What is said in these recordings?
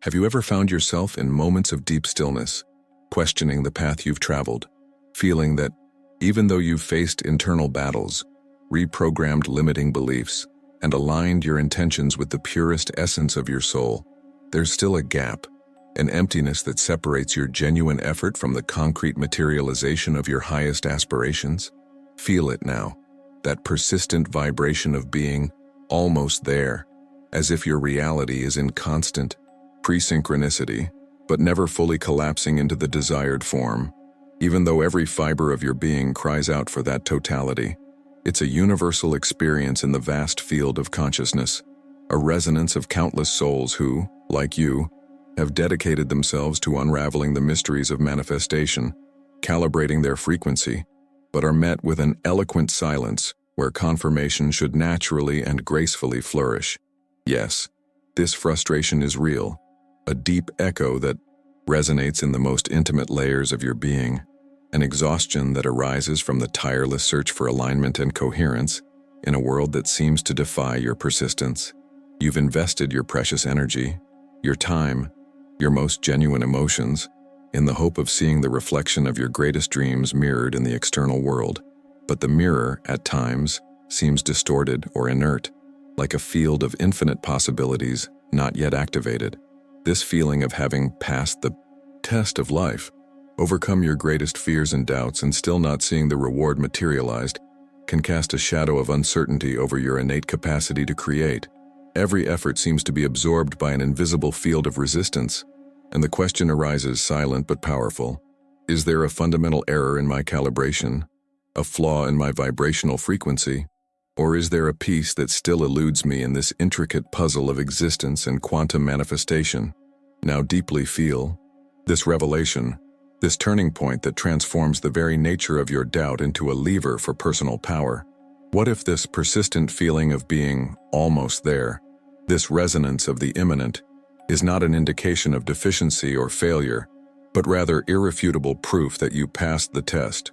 Have you ever found yourself in moments of deep stillness, questioning the path you've traveled, feeling that, even though you've faced internal battles, reprogrammed limiting beliefs, and aligned your intentions with the purest essence of your soul, there's still a gap, an emptiness that separates your genuine effort from the concrete materialization of your highest aspirations? Feel it now, that persistent vibration of being almost there, as if your reality is in constant pre-synchronicity, but never fully collapsing into the desired form. Even though every fiber of your being cries out for that totality, it's a universal experience in the vast field of consciousness, a resonance of countless souls who, like you, have dedicated themselves to unraveling the mysteries of manifestation, calibrating their frequency, but are met with an eloquent silence where confirmation should naturally and gracefully flourish. Yes, this frustration is real, a deep echo that resonates in the most intimate layers of your being, an exhaustion that arises from the tireless search for alignment and coherence in a world that seems to defy your persistence. You've invested your precious energy, your time, your most genuine emotions, in the hope of seeing the reflection of your greatest dreams mirrored in the external world. But the mirror, at times, seems distorted or inert, like a field of infinite possibilities not yet activated. This feeling of having passed the test of life, overcome your greatest fears and doubts, and still not seeing the reward materialized, can cast a shadow of uncertainty over your innate capacity to create. Every effort seems to be absorbed by an invisible field of resistance, and the question arises, silent but powerful: is there a fundamental error in my calibration, a flaw in my vibrational frequency, or is there a piece that still eludes me in this intricate puzzle of existence and quantum manifestation? Now deeply feel this revelation, this turning point that transforms the very nature of your doubt into a lever for personal power. What if this persistent feeling of being almost there, this resonance of the imminent, is not an indication of deficiency or failure, but rather irrefutable proof that you passed the test?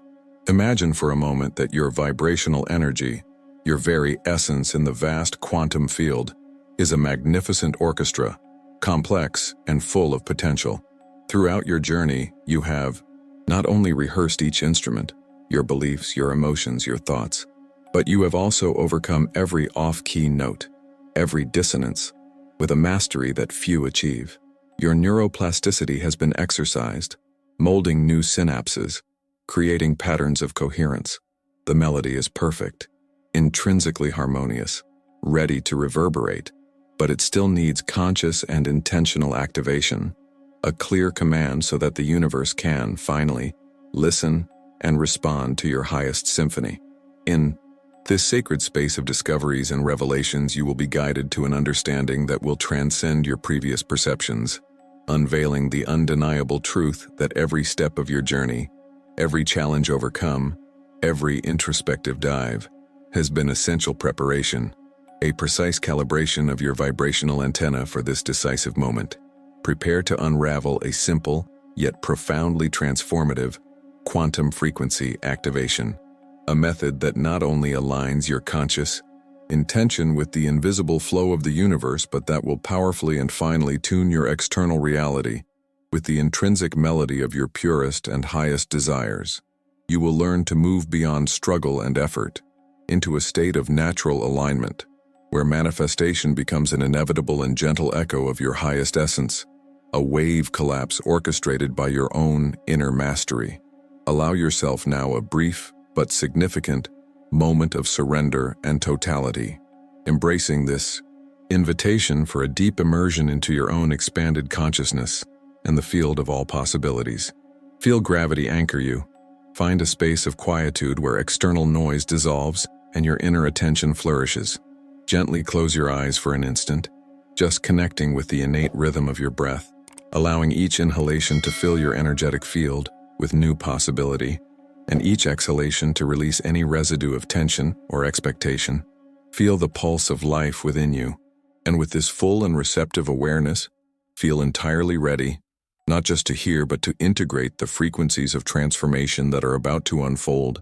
Imagine for a moment that your vibrational energy, your very essence in the vast quantum field, is a magnificent orchestra, complex and full of potential. Throughout your journey, you have not only rehearsed each instrument, your beliefs, your emotions, your thoughts, but you have also overcome every off-key note, every dissonance, with a mastery that few achieve. Your neuroplasticity has been exercised, molding new synapses, creating patterns of coherence. The melody is perfect, intrinsically harmonious, ready to reverberate, but it still needs conscious and intentional activation, a clear command so that the universe can, finally, listen and respond to your highest symphony. In this sacred space of discoveries and revelations, you will be guided to an understanding that will transcend your previous perceptions, unveiling the undeniable truth that every step of your journey, every challenge overcome, every introspective dive, has been essential preparation, a precise calibration of your vibrational antenna for this decisive moment. Prepare to unravel a simple, yet profoundly transformative, quantum frequency activation, a method that not only aligns your conscious intention with the invisible flow of the universe, but that will powerfully and finely tune your external reality with the intrinsic melody of your purest and highest desires. You will learn to move beyond struggle and effort into a state of natural alignment, where manifestation becomes an inevitable and gentle echo of your highest essence, a wave collapse orchestrated by your own inner mastery. Allow yourself now a brief but significant moment of surrender and totality, embracing this invitation for a deep immersion into your own expanded consciousness and the field of all possibilities. Feel gravity anchor you. Find a space of quietude where external noise dissolves and your inner attention flourishes. Gently close your eyes for an instant, just connecting with the innate rhythm of your breath, allowing each inhalation to fill your energetic field with new possibility, and each exhalation to release any residue of tension or expectation. Feel the pulse of life within you, and with this full and receptive awareness, feel entirely ready, not just to hear but to integrate the frequencies of transformation that are about to unfold,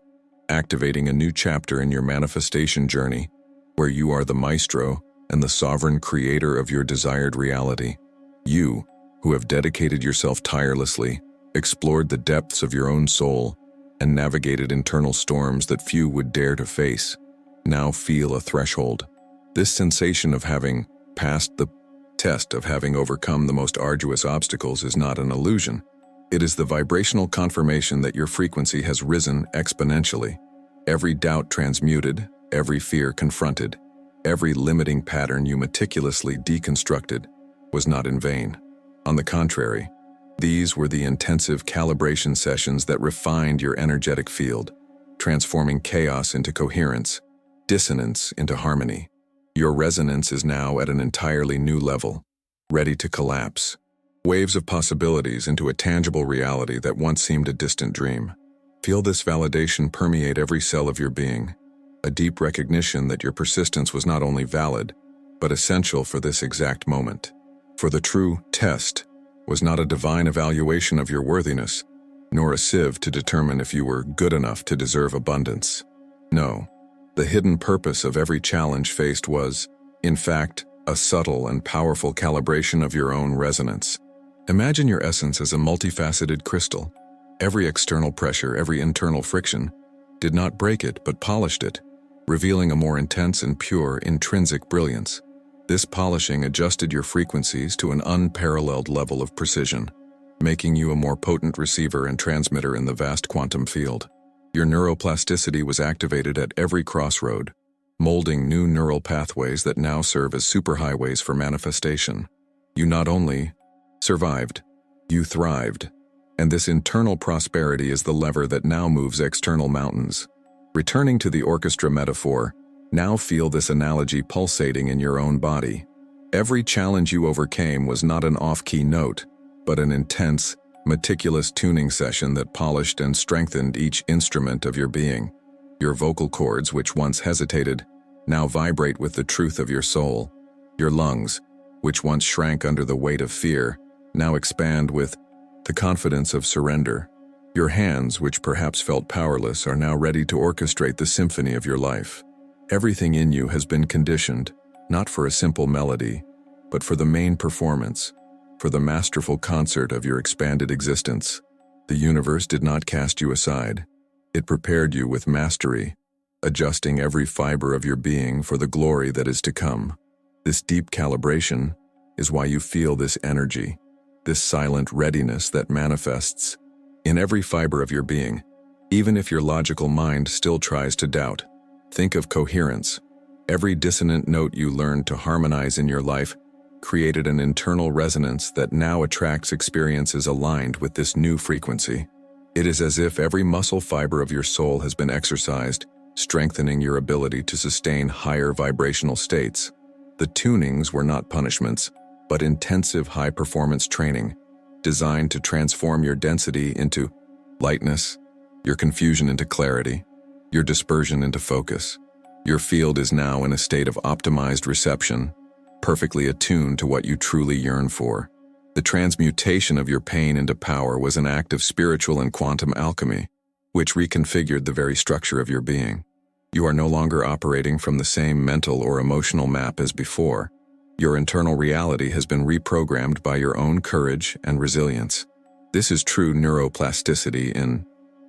activating a new chapter in your manifestation journey, where you are the maestro and the sovereign creator of your desired reality. You, who have dedicated yourself tirelessly, explored the depths of your own soul, and navigated internal storms that few would dare to face, now feel a threshold. This sensation of having passed the test of having overcome the most arduous obstacles is not an illusion. It is the vibrational confirmation that your frequency has risen exponentially. Every doubt transmuted, every fear confronted, every limiting pattern you meticulously deconstructed was not in vain. On the contrary, these were the intensive calibration sessions that refined your energetic field, transforming chaos into coherence, dissonance into harmony. Your resonance is now at an entirely new level, ready to collapse. Waves of possibilities into a tangible reality that once seemed a distant dream. Feel this validation permeate every cell of your being, a deep recognition that your persistence was not only valid, but essential for this exact moment. For the true test was not a divine evaluation of your worthiness, nor a sieve to determine if you were good enough to deserve abundance. No, the hidden purpose of every challenge faced was, in fact, a subtle and powerful calibration of your own resonance. Imagine your essence as a multifaceted crystal. Every external pressure, every internal friction, did not break it but polished it, revealing a more intense and pure intrinsic brilliance. This polishing adjusted your frequencies to an unparalleled level of precision, making you a more potent receiver and transmitter in the vast quantum field. Your neuroplasticity was activated at every crossroad, molding new neural pathways that now serve as superhighways for manifestation. You not only survived, you thrived, and this internal prosperity is the lever that now moves external mountains. Returning to the orchestra metaphor, now feel this analogy pulsating in your own body. Every challenge you overcame was not an off-key note, but an intense, meticulous tuning session that polished and strengthened each instrument of your being. Your vocal cords, which once hesitated, now vibrate with the truth of your soul. Your lungs, which once shrank under the weight of fear, now expand with the confidence of surrender. Your hands, which perhaps felt powerless, are now ready to orchestrate the symphony of your life. Everything in you has been conditioned, not for a simple melody, but for the main performance, for the masterful concert of your expanded existence. The universe did not cast you aside. It prepared you with mastery, adjusting every fiber of your being for the glory that is to come. This deep calibration is why you feel this energy, this silent readiness that manifests in every fiber of your being, even if your logical mind still tries to doubt. Think of coherence. Every dissonant note you learned to harmonize in your life created an internal resonance that now attracts experiences aligned with this new frequency. It is as if every muscle fiber of your soul has been exercised, strengthening your ability to sustain higher vibrational states. The tunings were not punishments, but intensive high-performance training, designed to transform your density into lightness, your confusion into clarity, your dispersion into focus. Your field is now in a state of optimized reception, perfectly attuned to what you truly yearn for. The transmutation of your pain into power was an act of spiritual and quantum alchemy, which reconfigured the very structure of your being. You are no longer operating from the same mental or emotional map as before. Your internal reality has been reprogrammed by your own courage and resilience. This is true neuroplasticity in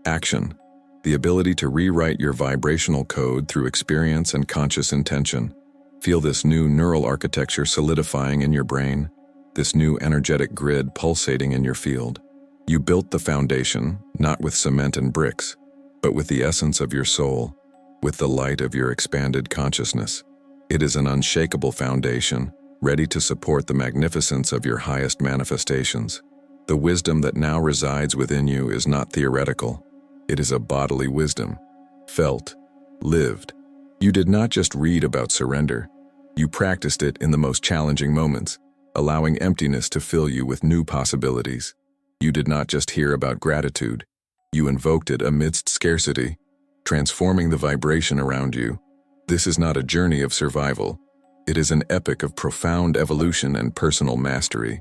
action, the ability to rewrite your vibrational code through experience and conscious intention. Feel this new neural architecture solidifying in your brain, this new energetic grid pulsating in your field. You built the foundation, not with cement and bricks, but with the essence of your soul, with the light of your expanded consciousness. It is an unshakable foundation, ready to support the magnificence of your highest manifestations. The wisdom that now resides within you is not theoretical. It is a bodily wisdom, felt, lived. You did not just read about surrender. You practiced it in the most challenging moments, allowing emptiness to fill you with new possibilities. You did not just hear about gratitude. You invoked it amidst scarcity, transforming the vibration around you. This is not a journey of survival. It is an epic of profound evolution and personal mastery.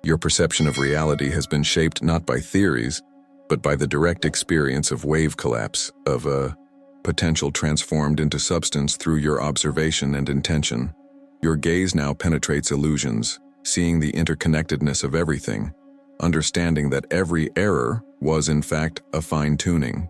Your perception of reality has been shaped not by theories, but by the direct experience of wave collapse, of a potential transformed into substance through your observation and intention. Your gaze now penetrates illusions, seeing the interconnectedness of everything, understanding that every error was in fact a fine-tuning.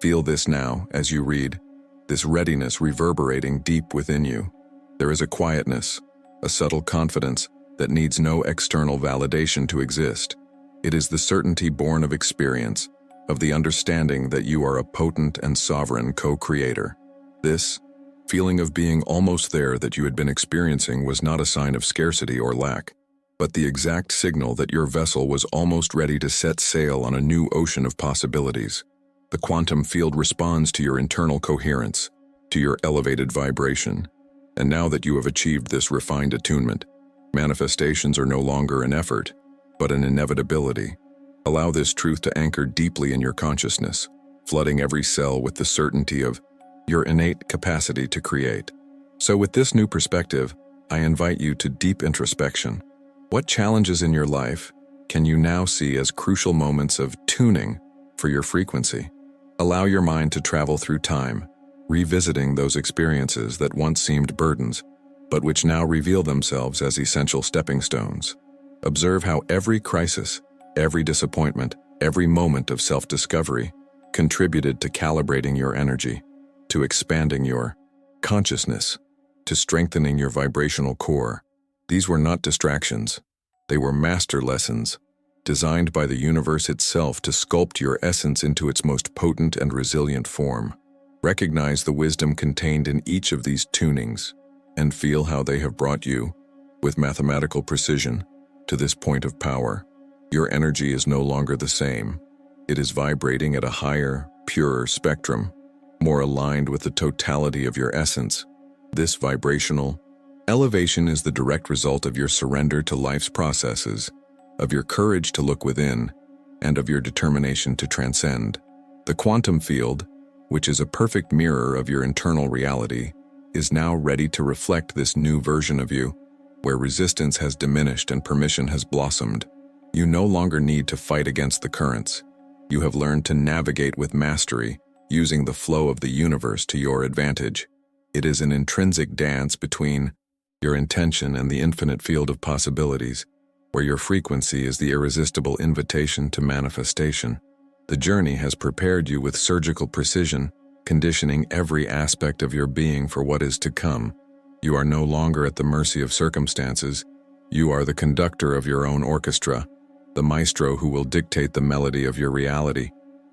Feel this now as you read, this readiness reverberating deep within you. There is a quietness, a subtle confidence that needs no external validation to exist. It is the certainty born of experience, of the understanding that you are a potent and sovereign co-creator. This feeling of being almost there that you had been experiencing was not a sign of scarcity or lack, but the exact signal that your vessel was almost ready to set sail on a new ocean of possibilities. The quantum field responds to your internal coherence, to your elevated vibration. And now that you have achieved this refined attunement, manifestations are no longer an effort, but an inevitability. Allow this truth to anchor deeply in your consciousness, flooding every cell with the certainty of your innate capacity to create. So with this new perspective, I invite you to deep introspection. What challenges in your life can you now see as crucial moments of tuning for your frequency? Allow your mind to travel through time, revisiting those experiences that once seemed burdens, but which now reveal themselves as essential stepping stones. Observe how every crisis, every disappointment, every moment of self-discovery contributed to calibrating your energy, to expanding your consciousness, to strengthening your vibrational core. These were not distractions. They were master lessons, designed by the universe itself to sculpt your essence into its most potent and resilient form. Recognize the wisdom contained in each of these tunings, and feel how they have brought you, with mathematical precision, to this point of power. Your energy is no longer the same. It is vibrating at a higher, purer spectrum, more aligned with the totality of your essence. This vibrational elevation is the direct result of your surrender to life's processes, of your courage to look within, and of your determination to transcend. The quantum field, which is a perfect mirror of your internal reality, is now ready to reflect this new version of you, where resistance has diminished and permission has blossomed. You no longer need to fight against the currents. You have learned to navigate with mastery, using the flow of the universe to your advantage. It is an intrinsic dance between your intention and the infinite field of possibilities, where your frequency is the irresistible invitation to manifestation. The journey has prepared you with surgical precision, conditioning every aspect of your being for what is to come. You are no longer at the mercy of circumstances. You are the conductor of your own orchestra, the maestro who will dictate the melody of your reality.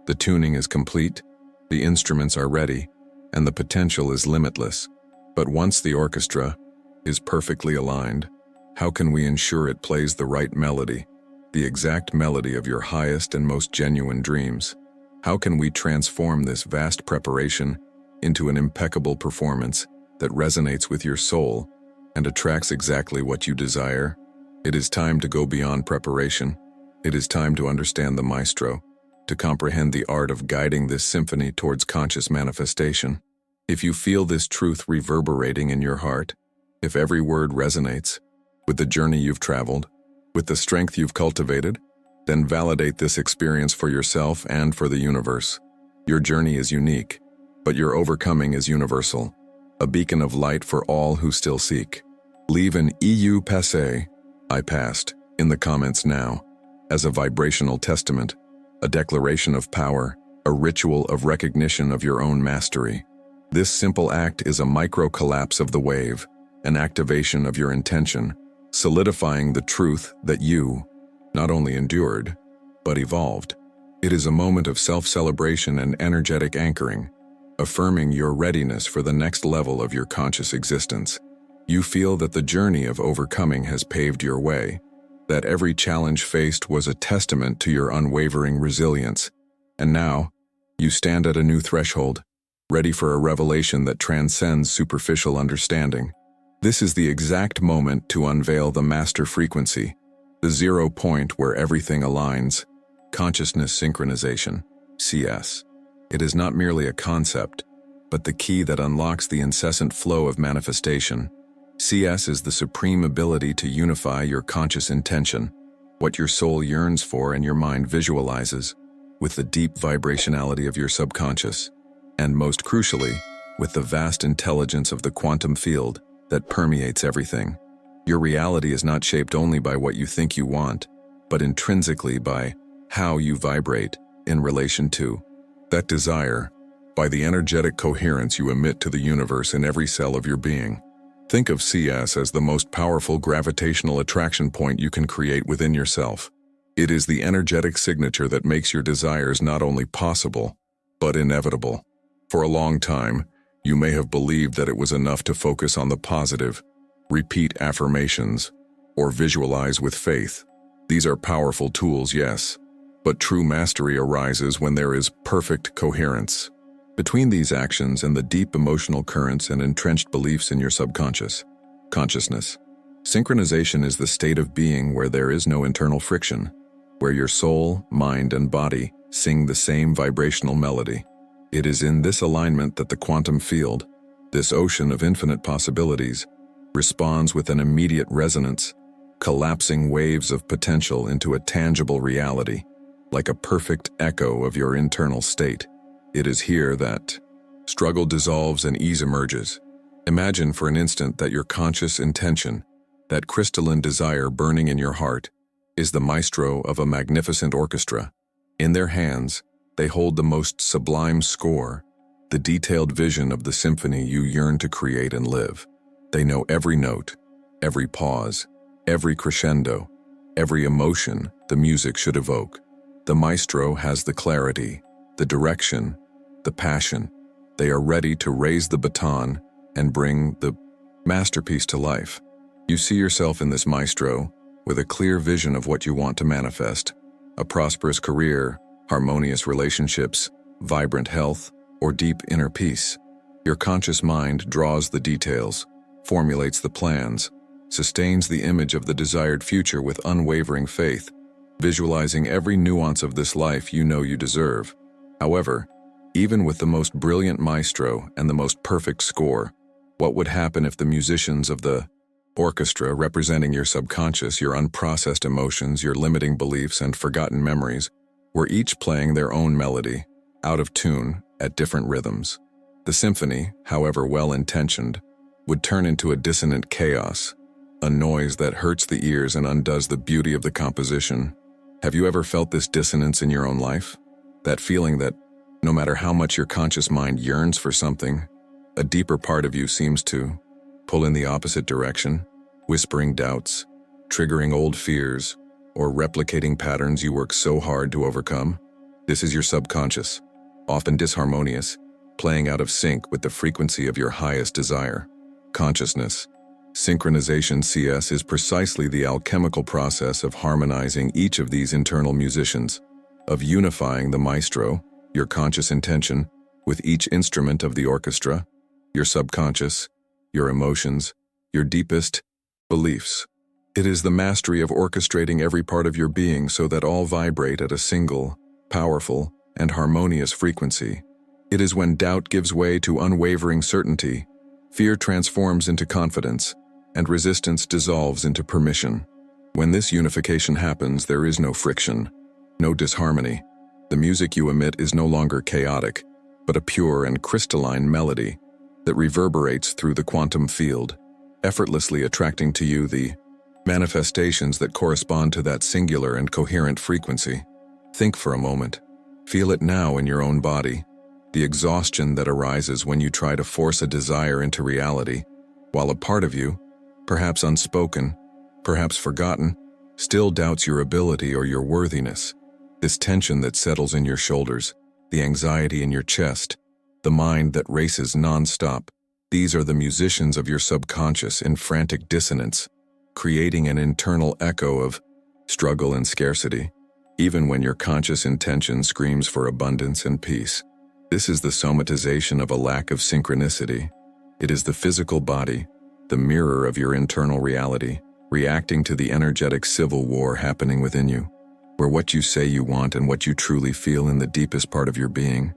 The tuning is complete, the instruments are ready, and the potential is limitless. But once the orchestra is perfectly aligned, how can we ensure it plays the right melody, the exact melody of your highest and most genuine dreams? How can we transform this vast preparation into an impeccable performance that resonates with your soul and attracts exactly what you desire? It is time to go beyond preparation. It is time to understand the maestro, to comprehend the art of guiding this symphony towards conscious manifestation. If you feel this truth reverberating in your heart, if every word resonates with the journey you've traveled, with the strength you've cultivated, then validate this experience for yourself and for the universe. Your journey is unique, but your overcoming is universal, a beacon of light for all who still seek. Leave an EU passé, I passed, in the comments now, as a vibrational testament, a declaration of power, a ritual of recognition of your own mastery. This simple act is a micro-collapse of the wave, an activation of your intention, solidifying the truth that you not only endured, but evolved. It is a moment of self-celebration and energetic anchoring, affirming your readiness for the next level of your conscious existence. You feel that the journey of overcoming has paved your way, that every challenge faced was a testament to your unwavering resilience, and now, you stand at a new threshold, ready for a revelation that transcends superficial understanding. This is the exact moment to unveil the master frequency, the 0 point where everything aligns. Consciousness Synchronization, CS. It is not merely a concept, but the key that unlocks the incessant flow of manifestation. CS is the supreme ability to unify your conscious intention, what your soul yearns for and your mind visualizes, with the deep vibrationality of your subconscious, and most crucially, with the vast intelligence of the quantum field that permeates everything. Your reality is not shaped only by what you think you want, but intrinsically by how you vibrate in relation to that desire, by the energetic coherence you emit to the universe in every cell of your being. Think of CS as the most powerful gravitational attraction point you can create within yourself. It is the energetic signature that makes your desires not only possible, but inevitable. For a long time, you may have believed that it was enough to focus on the positive, repeat affirmations, or visualize with faith. These are powerful tools, yes, but true mastery arises when there is perfect coherence between these actions and the deep emotional currents and entrenched beliefs in your subconscious. Consciousness synchronization is the state of being where there is no internal friction, where your soul, mind, and body sing the same vibrational melody. It is in this alignment that the quantum field, this ocean of infinite possibilities, responds with an immediate resonance, collapsing waves of potential into a tangible reality, like a perfect echo of your internal state. It is here that struggle dissolves and ease emerges. Imagine for an instant that your conscious intention, that crystalline desire burning in your heart, is the maestro of a magnificent orchestra. In their hands, they hold the most sublime score, the detailed vision of the symphony you yearn to create and live. They know every note, every pause, every crescendo, every emotion the music should evoke. The maestro has the clarity, the direction, the passion. They are ready to raise the baton and bring the masterpiece to life. You see yourself in this maestro with a clear vision of what you want to manifest: a prosperous career, harmonious relationships, vibrant health, or deep inner peace. Your conscious mind draws the details, formulates the plans, sustains the image of the desired future with unwavering faith, visualizing every nuance of this life you know you deserve. However, even with the most brilliant maestro and the most perfect score, what would happen if the musicians of the orchestra representing your subconscious, your unprocessed emotions, your limiting beliefs, and forgotten memories, were each playing their own melody, out of tune, at different rhythms? The symphony, however well-intentioned, would turn into a dissonant chaos, a noise that hurts the ears and undoes the beauty of the composition. Have you ever felt this dissonance in your own life? That feeling that, no matter how much your conscious mind yearns for something, a deeper part of you seems to pull in the opposite direction, whispering doubts, triggering old fears, or replicating patterns you work so hard to overcome? This is your subconscious, often disharmonious, playing out of sync with the frequency of your highest desire. Consciousness synchronization CS is precisely the alchemical process of harmonizing each of these internal musicians, of unifying the maestro, your conscious intention, with each instrument of the orchestra, your subconscious, your emotions, your deepest beliefs. It is the mastery of orchestrating every part of your being so that all vibrate at a single, powerful, and harmonious frequency. It is when doubt gives way to unwavering certainty, fear transforms into confidence, and resistance dissolves into permission. When this unification happens, there is no friction, no disharmony. The music you emit is no longer chaotic, but a pure and crystalline melody that reverberates through the quantum field, effortlessly attracting to you the manifestations that correspond to that singular and coherent frequency. Think for a moment. Feel it now in your own body, the exhaustion that arises when you try to force a desire into reality, while a part of you, perhaps unspoken, perhaps forgotten, still doubts your ability or your worthiness. This tension that settles in your shoulders, the anxiety in your chest, the mind that races non-stop, these are the musicians of your subconscious in frantic dissonance, creating an internal echo of struggle and scarcity, even when your conscious intention screams for abundance and peace. This is the somatization of a lack of synchronicity. It is the physical body, the mirror of your internal reality, reacting to the energetic civil war happening within you, where what you say you want and what you truly feel in the deepest part of your being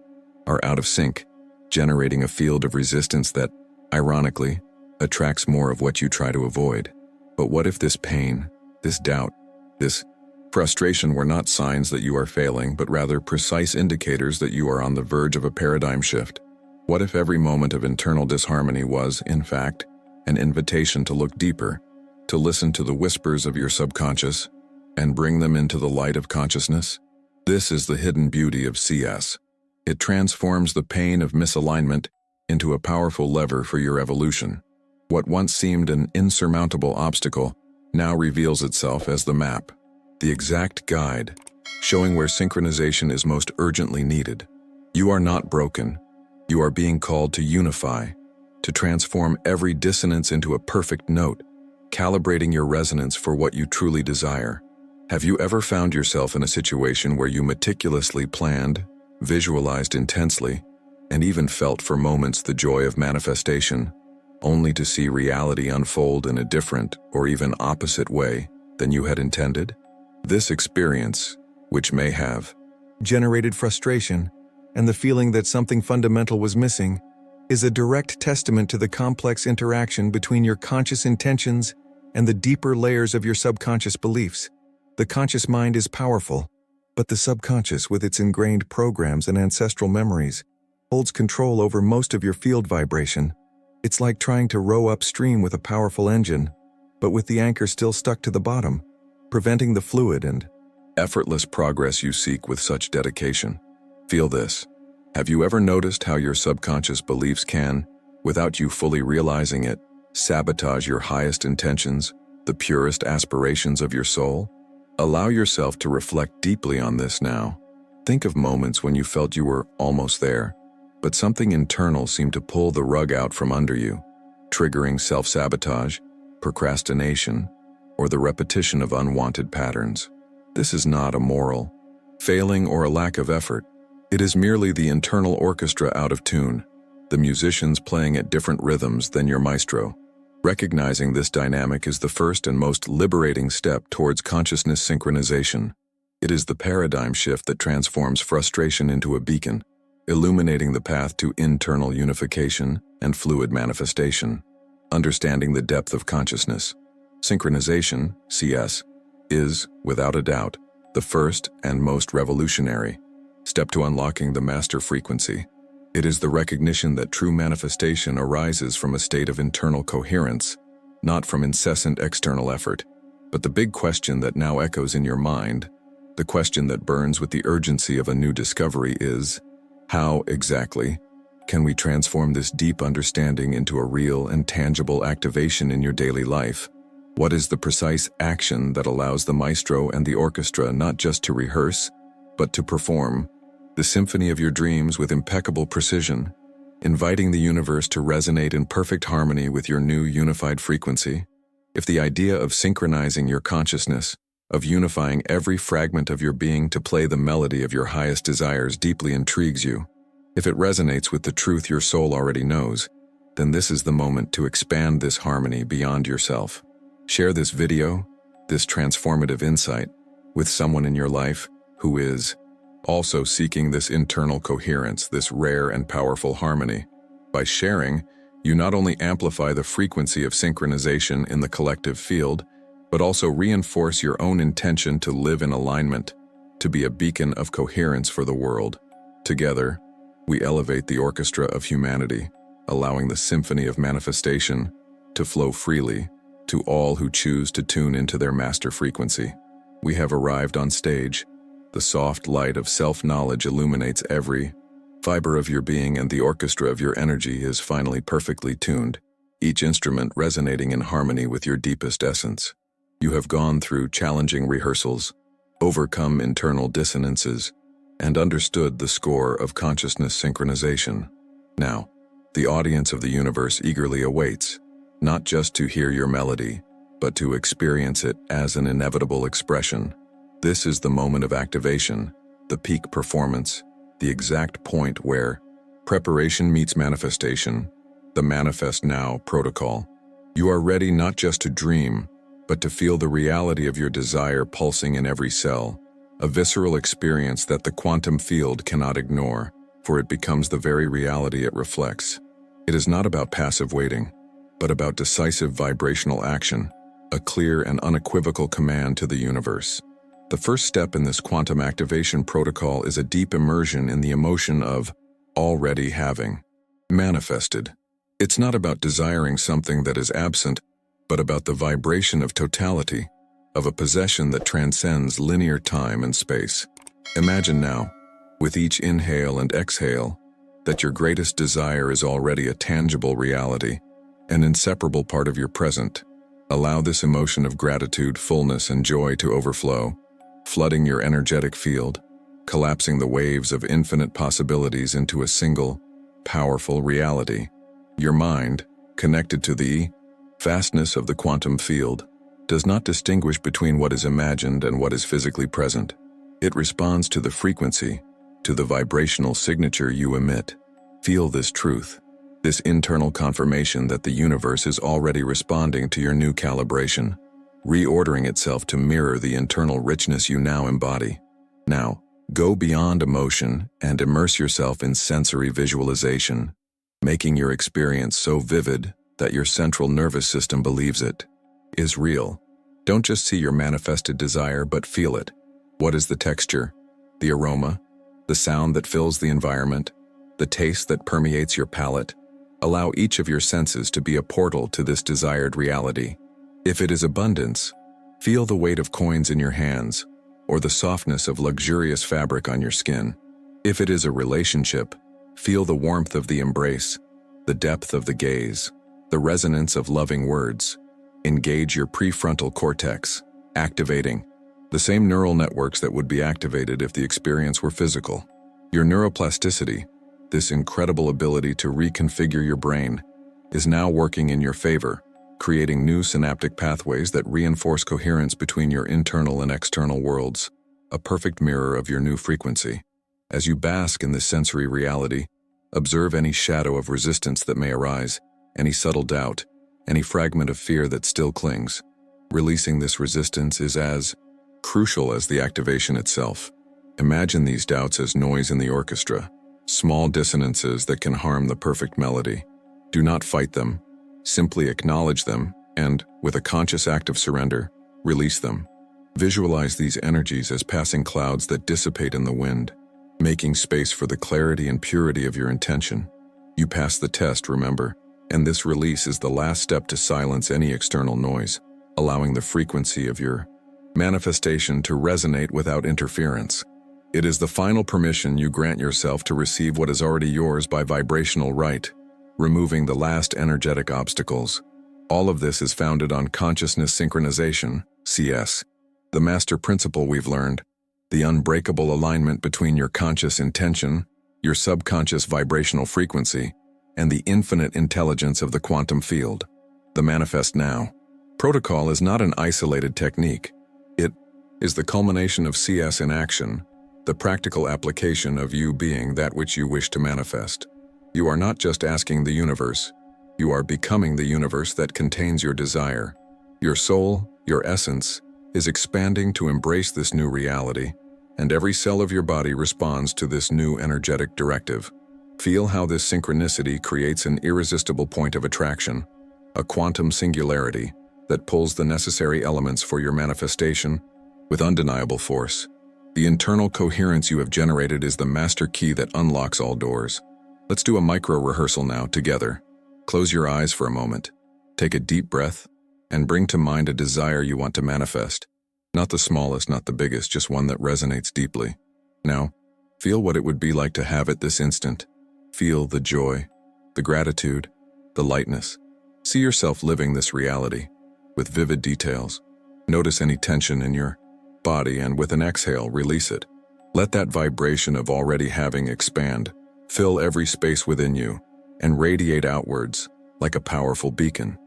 are out of sync, generating a field of resistance that, ironically, attracts more of what you try to avoid. But what if this pain, this doubt, this frustration were not signs that you are failing, but rather precise indicators that you are on the verge of a paradigm shift? What if every moment of internal disharmony was, in fact, an invitation to look deeper, to listen to the whispers of your subconscious and bring them into the light of consciousness? This is the hidden beauty of CS. It transforms the pain of misalignment into a powerful lever for your evolution. What once seemed an insurmountable obstacle now reveals itself as the map, the exact guide, showing where synchronization is most urgently needed. You are not broken. You are being called to unify, to transform every dissonance into a perfect note, calibrating your resonance for what you truly desire. Have you ever found yourself in a situation where you meticulously planned, visualized intensely, and even felt for moments the joy of manifestation, only to see reality unfold in a different or even opposite way than you had intended? This experience, which may have generated frustration and the feeling that something fundamental was missing, is a direct testament to the complex interaction between your conscious intentions and the deeper layers of your subconscious beliefs. The conscious mind is powerful, but the subconscious, with its ingrained programs and ancestral memories, holds control over most of your field vibration. It's like trying to row upstream with a powerful engine, but with the anchor still stuck to the bottom, preventing the fluid and effortless progress you seek with such dedication. Feel this. Have you ever noticed how your subconscious beliefs can, without you fully realizing it, sabotage your highest intentions, the purest aspirations of your soul? Allow yourself to reflect deeply on this now. Think of moments when you felt you were almost there, but something internal seemed to pull the rug out from under you, triggering self-sabotage, procrastination, or the repetition of unwanted patterns. This is not a moral failing or a lack of effort. It is merely the internal orchestra out of tune, the musicians playing at different rhythms than your maestro. Recognizing this dynamic is the first and most liberating step towards consciousness synchronization. It is the paradigm shift that transforms frustration into a beacon, illuminating the path to internal unification and fluid manifestation. Understanding the depth of consciousness. Synchronization, CS, is, without a doubt, the first and most revolutionary step to unlocking the master frequency. It is the recognition that true manifestation arises from a state of internal coherence, not from incessant external effort. But the big question that now echoes in your mind, the question that burns with the urgency of a new discovery is, how exactly can we transform this deep understanding into a real and tangible activation in your daily life? What is the precise action that allows the maestro and the orchestra not just to rehearse, but to perform the symphony of your dreams with impeccable precision, inviting the universe to resonate in perfect harmony with your new unified frequency? If the idea of synchronizing your consciousness, of unifying every fragment of your being to play the melody of your highest desires deeply intrigues you, if it resonates with the truth your soul already knows, then this is the moment to expand this harmony beyond yourself. Share this video, this transformative insight, with someone in your life who is also seeking this internal coherence, this rare and powerful harmony. By sharing, you not only amplify the frequency of synchronization in the collective field, but also reinforce your own intention to live in alignment, to be a beacon of coherence for the world. Together, we elevate the orchestra of humanity, allowing the symphony of manifestation to flow freely to all who choose to tune into their master frequency. We have arrived on stage. The soft light of self-knowledge illuminates every fiber of your being, and the orchestra of your energy is finally perfectly tuned, each instrument resonating in harmony with your deepest essence. You have gone through challenging rehearsals, overcome internal dissonances, and understood the score of consciousness synchronization. Now, the audience of the universe eagerly awaits, not just to hear your melody, but to experience it as an inevitable expression. This is the moment of activation, the peak performance, the exact point where preparation meets manifestation, the Manifest Now protocol. You are ready not just to dream, but to feel the reality of your desire pulsing in every cell, a visceral experience that the quantum field cannot ignore, for it becomes the very reality it reflects. It is not about passive waiting, but about decisive vibrational action, a clear and unequivocal command to the universe. The first step in this quantum activation protocol is a deep immersion in the emotion of already having manifested. It's not about desiring something that is absent, but about the vibration of totality, of a possession that transcends linear time and space. Imagine now, with each inhale and exhale, that your greatest desire is already a tangible reality, an inseparable part of your present. Allow this emotion of gratitude, fullness, and joy to overflow, flooding your energetic field, collapsing the waves of infinite possibilities into a single, powerful reality. Your mind, connected to the vastness of the quantum field, does not distinguish between what is imagined and what is physically present. It responds to the frequency, to the vibrational signature you emit. Feel this truth, this internal confirmation that the universe is already responding to your new calibration, reordering itself to mirror the internal richness you now embody. Now, go beyond emotion and immerse yourself in sensory visualization, making your experience so vivid that your central nervous system believes it is real. Don't just see your manifested desire, but feel it. What is the texture, the aroma, the sound that fills the environment, the taste that permeates your palate? Allow each of your senses to be a portal to this desired reality. If it is abundance, feel the weight of coins in your hands, or the softness of luxurious fabric on your skin. If it is a relationship, feel the warmth of the embrace, the depth of the gaze, the resonance of loving words. Engage your prefrontal cortex, activating the same neural networks that would be activated if the experience were physical. Your neuroplasticity, this incredible ability to reconfigure your brain, is now working in your favor, creating new synaptic pathways that reinforce coherence between your internal and external worlds, a perfect mirror of your new frequency. As you bask in this sensory reality, observe any shadow of resistance that may arise, any subtle doubt, any fragment of fear that still clings. Releasing this resistance is as crucial as the activation itself. Imagine these doubts as noise in the orchestra, small dissonances that can harm the perfect melody. Do not fight them. Simply acknowledge them and, with a conscious act of surrender, release them. Visualize these energies as passing clouds that dissipate in the wind, making space for the clarity and purity of your intention. You pass the test, remember, and this release is the last step to silence any external noise, allowing the frequency of your manifestation to resonate without interference. It is the final permission you grant yourself to receive what is already yours by vibrational right, removing the last energetic obstacles. All of this is founded on Consciousness Synchronization, CS, the master principle we've learned, the unbreakable alignment between your conscious intention, your subconscious vibrational frequency, and the infinite intelligence of the quantum field. The Manifest Now protocol is not an isolated technique. It is the culmination of CS in action, the practical application of you being that which you wish to manifest. You are not just asking the universe, you are becoming the universe that contains your desire. Your soul, your essence, is expanding to embrace this new reality, and every cell of your body responds to this new energetic directive. Feel how this synchronicity creates an irresistible point of attraction, a quantum singularity that pulls the necessary elements for your manifestation with undeniable force. The internal coherence you have generated is the master key that unlocks all doors. Let's do a micro-rehearsal now, together. Close your eyes for a moment, take a deep breath, and bring to mind a desire you want to manifest. Not the smallest, not the biggest, just one that resonates deeply. Now, feel what it would be like to have it this instant. Feel the joy, the gratitude, the lightness. See yourself living this reality with vivid details. Notice any tension in your body, and with an exhale, release it. Let that vibration of already having expand, fill every space within you, and radiate outwards like a powerful beacon.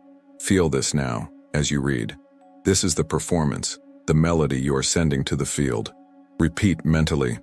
Feel this now as you read. This is the performance, the melody you are sending to the field. Repeat mentally,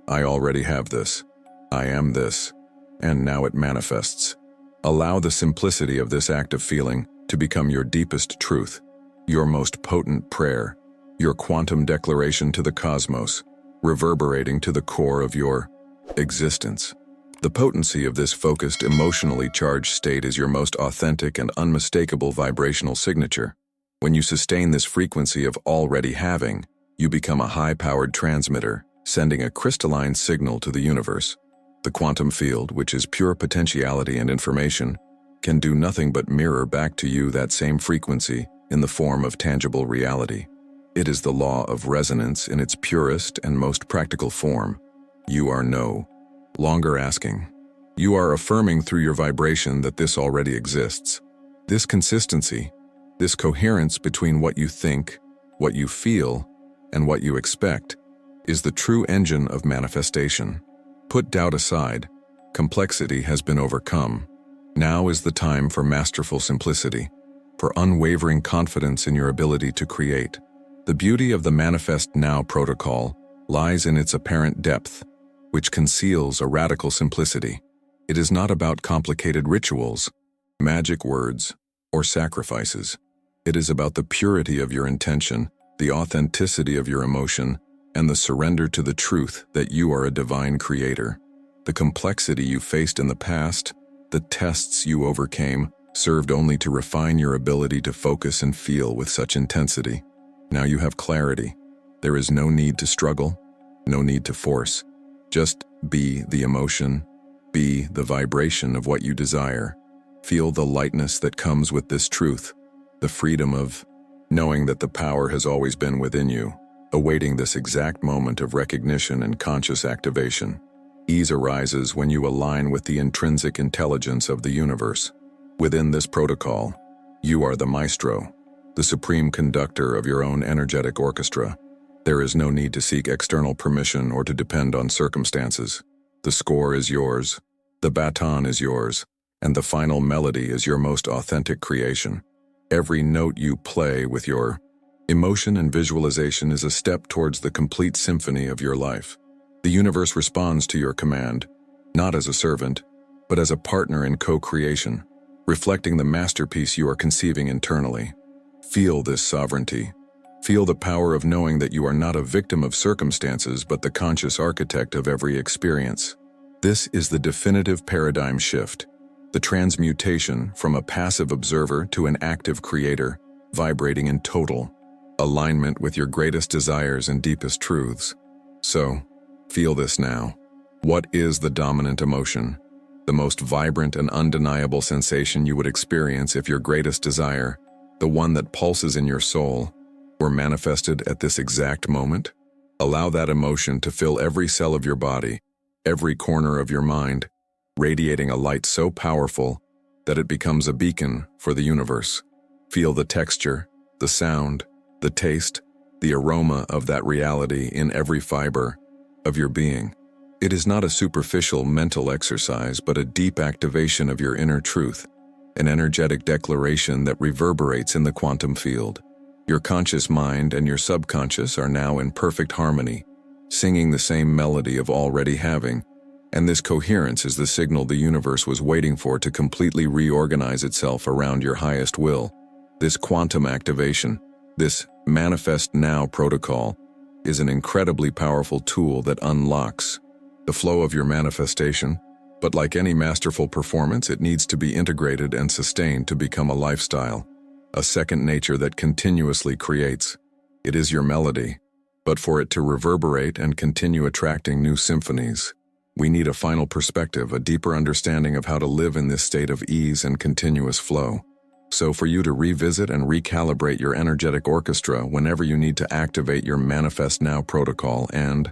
I already have this. I am this. And now it manifests. Allow the simplicity of this act of feeling to become your deepest truth, your most potent prayer, your quantum declaration to the cosmos, reverberating to the core of your existence. The potency of this focused, emotionally charged state is your most authentic and unmistakable vibrational signature. When you sustain this frequency of already having, you become a high-powered transmitter, sending a crystalline signal to the universe. The quantum field, which is pure potentiality and information, can do nothing but mirror back to you that same frequency in the form of tangible reality. It is the law of resonance in its purest and most practical form. You are no longer asking. You are affirming through your vibration that this already exists. This consistency, this coherence between what you think, what you feel, and what you expect, is the true engine of manifestation. Put doubt aside. Complexity has been overcome. Now is the time for masterful simplicity, for unwavering confidence in your ability to create. The beauty of the Manifest Now protocol lies in its apparent depth, which conceals a radical simplicity. It is not about complicated rituals, magic words, or sacrifices. It is about the purity of your intention, the authenticity of your emotion, and the surrender to the truth that you are a divine creator. The complexity you faced in the past, the tests you overcame, served only to refine your ability to focus and feel with such intensity. Now you have clarity. There is no need to struggle, no need to force. Just be the emotion, be the vibration of what you desire. Feel the lightness that comes with this truth, the freedom of knowing that the power has always been within you, awaiting this exact moment of recognition and conscious activation. Ease arises when you align with the intrinsic intelligence of the universe. Within this protocol, you are the maestro, the supreme conductor of your own energetic orchestra. There is no need to seek external permission or to depend on circumstances. The score is yours, the baton is yours, and the final melody is your most authentic creation. Every note you play with your emotion and visualization is a step towards the complete symphony of your life. The universe responds to your command, not as a servant, but as a partner in co-creation, reflecting the masterpiece you are conceiving internally. Feel this sovereignty. Feel the power of knowing that you are not a victim of circumstances but the conscious architect of every experience. This is the definitive paradigm shift, the transmutation from a passive observer to an active creator, vibrating in total alignment with your greatest desires and deepest truths. So, feel this now. What is the dominant emotion? The most vibrant and undeniable sensation you would experience if your greatest desire, the one that pulses in your soul, were manifested at this exact moment? Allow that emotion to fill every cell of your body, every corner of your mind, radiating a light so powerful that it becomes a beacon for the universe. Feel the texture, the sound, the taste, the aroma of that reality in every fiber of your being. It is not a superficial mental exercise, but a deep activation of your inner truth, an energetic declaration that reverberates in the quantum field. Your conscious mind and your subconscious are now in perfect harmony, singing the same melody of already having, and this coherence is the signal the universe was waiting for to completely reorganize itself around your highest will. This quantum activation, this Manifest Now protocol, is an incredibly powerful tool that unlocks the flow of your manifestation, but like any masterful performance, it needs to be integrated and sustained to become a lifestyle, a second nature that continuously creates. It is your melody, but for it to reverberate and continue attracting new symphonies, we need a final perspective, a deeper understanding of how to live in this state of ease and continuous flow. So for you to revisit and recalibrate your energetic orchestra whenever you need to activate your Manifest Now protocol and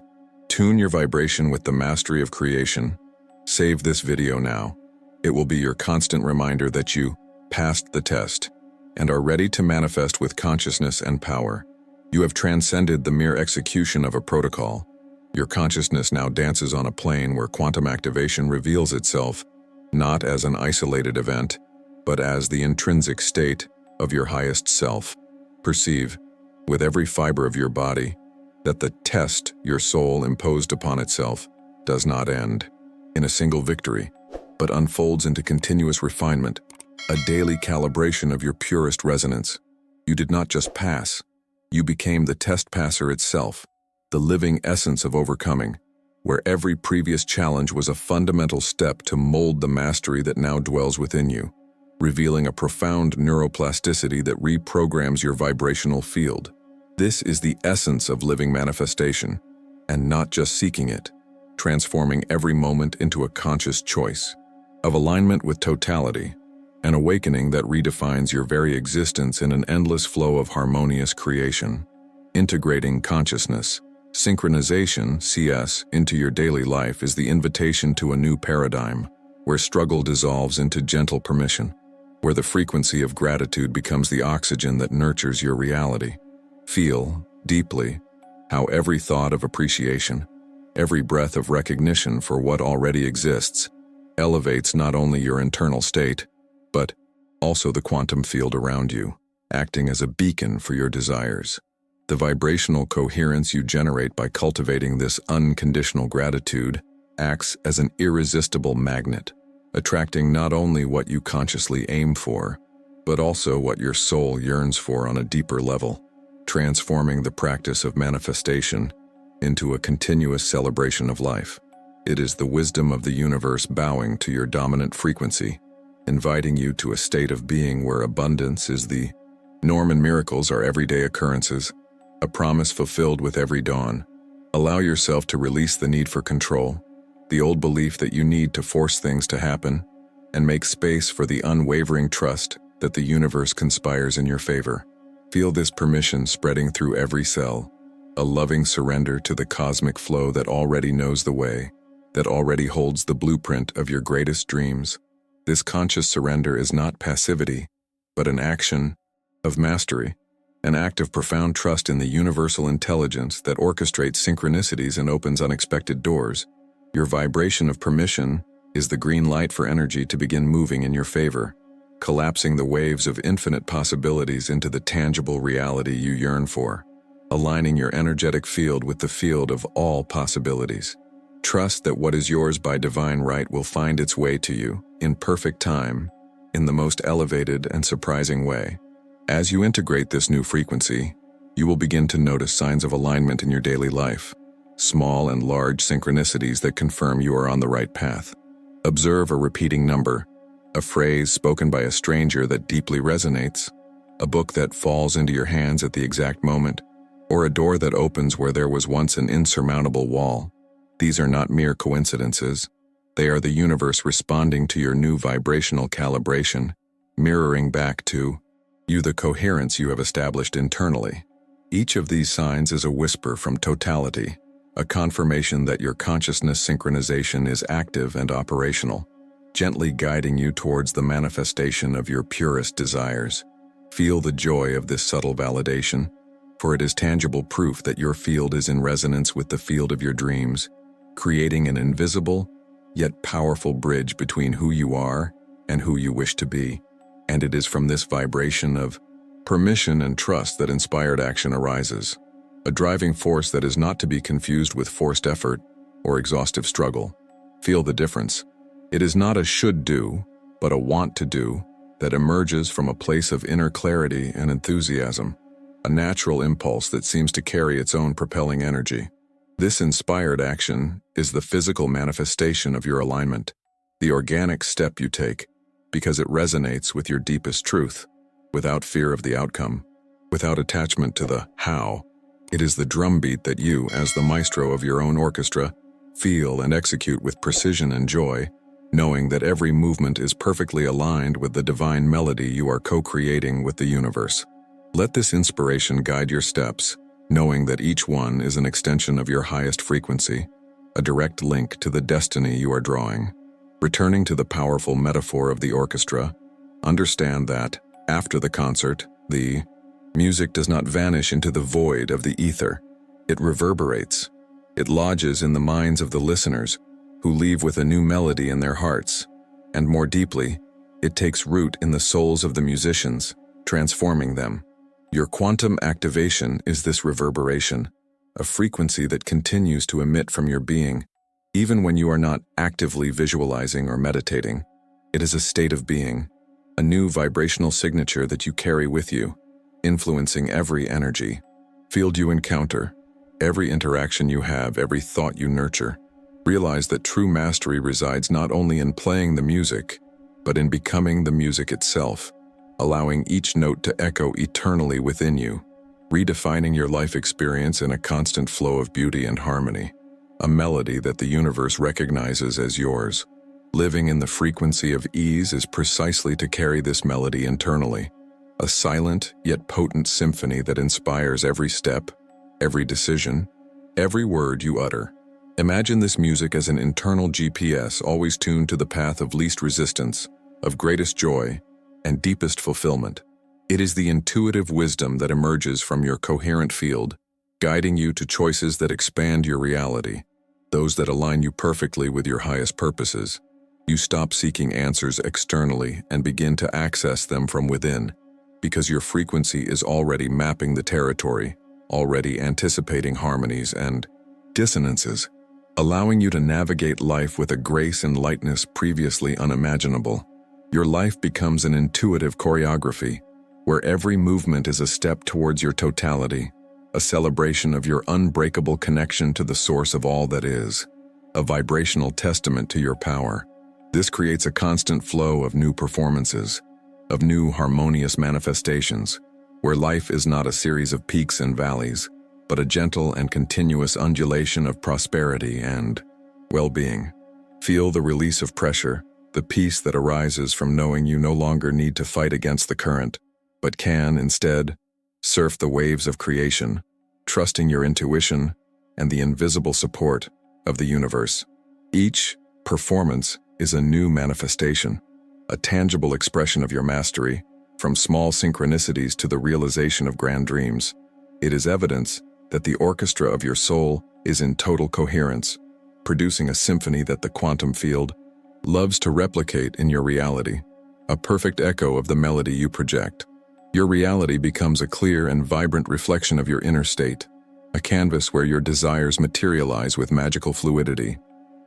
tune your vibration with the mastery of creation, save this video now. It will be your constant reminder that you passed the test and are ready to manifest with consciousness and power. You have transcended the mere execution of a protocol. Your consciousness now dances on a plane where quantum activation reveals itself, not as an isolated event, but as the intrinsic state of your highest self. Perceive, with every fiber of your body, that the test your soul imposed upon itself does not end in a single victory, but unfolds into continuous refinement, a daily calibration of your purest resonance. You did not just pass, you became the test passer itself, the living essence of overcoming, where every previous challenge was a fundamental step to mold the mastery that now dwells within you, revealing a profound neuroplasticity that reprograms your vibrational field. This is the essence of living manifestation, and not just seeking it, transforming every moment into a conscious choice of alignment with totality an awakening that redefines your very existence in an endless flow of harmonious creation. Integrating consciousness, synchronization, CS, into your daily life is the invitation to a new paradigm, where struggle dissolves into gentle permission, where the frequency of gratitude becomes the oxygen that nurtures your reality. Feel, deeply, how every thought of appreciation, every breath of recognition for what already exists, elevates not only your internal state, but also the quantum field around you, acting as a beacon for your desires. The vibrational coherence you generate by cultivating this unconditional gratitude acts as an irresistible magnet, attracting not only what you consciously aim for, but also what your soul yearns for on a deeper level, transforming the practice of manifestation into a continuous celebration of life. It is the wisdom of the universe bowing to your dominant frequency, inviting you to a state of being where abundance is the norm and miracles are everyday occurrences, a promise fulfilled with every dawn. Allow yourself to release the need for control, the old belief that you need to force things to happen, and make space for the unwavering trust that the universe conspires in your favor. Feel this permission spreading through every cell, a loving surrender to the cosmic flow that already knows the way, that already holds the blueprint of your greatest dreams. This conscious surrender is not passivity, but an action of mastery, an act of profound trust in the universal intelligence that orchestrates synchronicities and opens unexpected doors. Your vibration of permission is the green light for energy to begin moving in your favor, collapsing the waves of infinite possibilities into the tangible reality you yearn for, aligning your energetic field with the field of all possibilities. Trust that what is yours by divine right will find its way to you, in perfect time, in the most elevated and surprising way. As you integrate this new frequency, you will begin to notice signs of alignment in your daily life, small and large synchronicities that confirm you are on the right path. Observe a repeating number, a phrase spoken by a stranger that deeply resonates, a book that falls into your hands at the exact moment, or a door that opens where there was once an insurmountable wall. These are not mere coincidences. They are the universe responding to your new vibrational calibration, mirroring back to you the coherence you have established internally. Each of these signs is a whisper from totality, a confirmation that your consciousness synchronization is active and operational, gently guiding you towards the manifestation of your purest desires. Feel the joy of this subtle validation, for it is tangible proof that your field is in resonance with the field of your dreams, creating an invisible, yet powerful bridge between who you are and who you wish to be. And it is from this vibration of permission and trust that inspired action arises, a driving force that is not to be confused with forced effort or exhaustive struggle. Feel the difference. It is not a should do, but a want to do that emerges from a place of inner clarity and enthusiasm, a natural impulse that seems to carry its own propelling energy. This inspired action is the physical manifestation of your alignment, the organic step you take, because it resonates with your deepest truth, without fear of the outcome, without attachment to the how. It is the drumbeat that you, as the maestro of your own orchestra, feel and execute with precision and joy, knowing that every movement is perfectly aligned with the divine melody you are co-creating with the universe. Let this inspiration guide your steps, knowing that each one is an extension of your highest frequency, a direct link to the destiny you are drawing. Returning to the powerful metaphor of the orchestra, understand that, after the concert, the music does not vanish into the void of the ether. It reverberates. It lodges in the minds of the listeners, who leave with a new melody in their hearts. And more deeply, it takes root in the souls of the musicians, transforming them. Your quantum activation is this reverberation, a frequency that continues to emit from your being, even when you are not actively visualizing or meditating. It is a state of being, a new vibrational signature that you carry with you, influencing every energy, field you encounter, every interaction you have, every thought you nurture. Realize that true mastery resides not only in playing the music, but in becoming the music itself, allowing each note to echo eternally within you, redefining your life experience in a constant flow of beauty and harmony, a melody that the universe recognizes as yours. Living in the frequency of ease is precisely to carry this melody internally, a silent yet potent symphony that inspires every step, every decision, every word you utter. Imagine this music as an internal GPS always tuned to the path of least resistance, of greatest joy, and deepest fulfillment. It is the intuitive wisdom that emerges from your coherent field, guiding you to choices that expand your reality, those that align you perfectly with your highest purposes. You stop seeking answers externally and begin to access them from within, because your frequency is already mapping the territory, already anticipating harmonies and dissonances, allowing you to navigate life with a grace and lightness previously unimaginable. Your life becomes an intuitive choreography, where every movement is a step towards your totality, a celebration of your unbreakable connection to the source of all that is, a vibrational testament to your power. This creates a constant flow of new performances, of new harmonious manifestations, where life is not a series of peaks and valleys, but a gentle and continuous undulation of prosperity and well-being. Feel the release of pressure, the peace that arises from knowing you no longer need to fight against the current, but can, instead, surf the waves of creation, trusting your intuition and the invisible support of the universe. Each performance is a new manifestation, a tangible expression of your mastery, from small synchronicities to the realization of grand dreams. It is evidence that the orchestra of your soul is in total coherence, producing a symphony that the quantum field loves to replicate in your reality, a perfect echo of the melody you project. Your reality becomes a clear and vibrant reflection of your inner state, a canvas where your desires materialize with magical fluidity.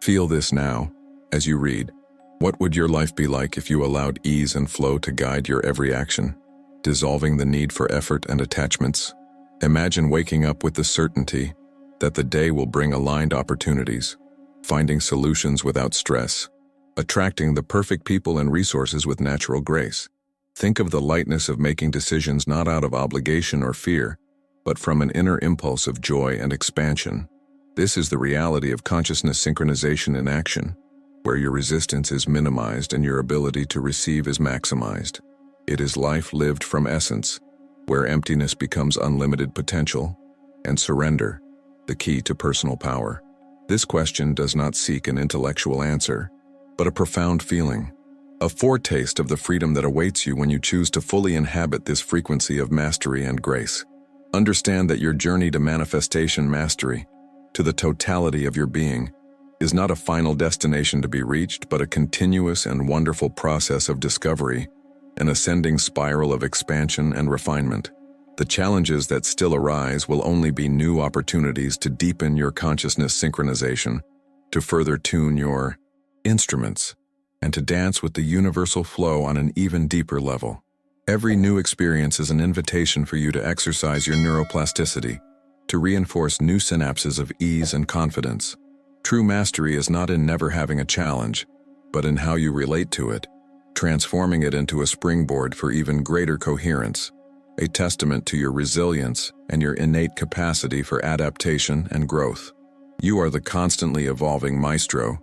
Feel this now, as you read. What would your life be like if you allowed ease and flow to guide your every action, dissolving the need for effort and attachments? Imagine waking up with the certainty that the day will bring aligned opportunities, finding solutions without stress, attracting the perfect people and resources with natural grace. Think of the lightness of making decisions not out of obligation or fear, but from an inner impulse of joy and expansion. This is the reality of consciousness synchronization in action, where your resistance is minimized and your ability to receive is maximized. It is life lived from essence, where emptiness becomes unlimited potential, and surrender, the key to personal power. This question does not seek an intellectual answer, but a profound feeling, a foretaste of the freedom that awaits you when you choose to fully inhabit this frequency of mastery and grace. Understand that your journey to manifestation mastery, to the totality of your being, is not a final destination to be reached, but a continuous and wonderful process of discovery, an ascending spiral of expansion and refinement. The challenges that still arise will only be new opportunities to deepen your consciousness synchronization, to further tune your instruments, and to dance with the universal flow on an even deeper level. Every new experience is an invitation for you to exercise your neuroplasticity, to reinforce new synapses of ease and confidence. True mastery is not in never having a challenge, but in how you relate to it, transforming it into a springboard for even greater coherence, a testament to your resilience and your innate capacity for adaptation and growth. You are the constantly evolving maestro,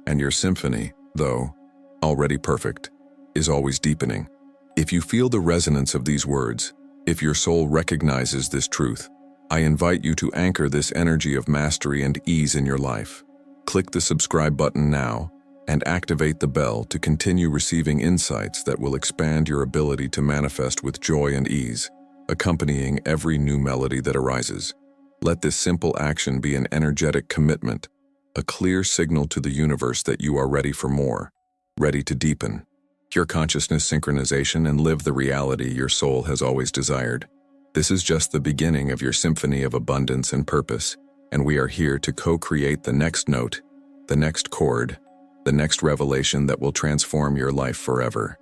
and your symphony, though already perfect, is always deepening. If you feel the resonance of these words, if your soul recognizes this truth, I invite you to anchor this energy of mastery and ease in your life. Click the subscribe button now and activate the bell to continue receiving insights that will expand your ability to manifest with joy and ease, accompanying every new melody that arises. Let this simple action be an energetic commitment, a clear signal to the universe that you are ready for more, ready to deepen your consciousness synchronization and live the reality your soul has always desired. This is just the beginning of your symphony of abundance and purpose, and we are here to co-create the next note, the next chord, the next revelation that will transform your life forever.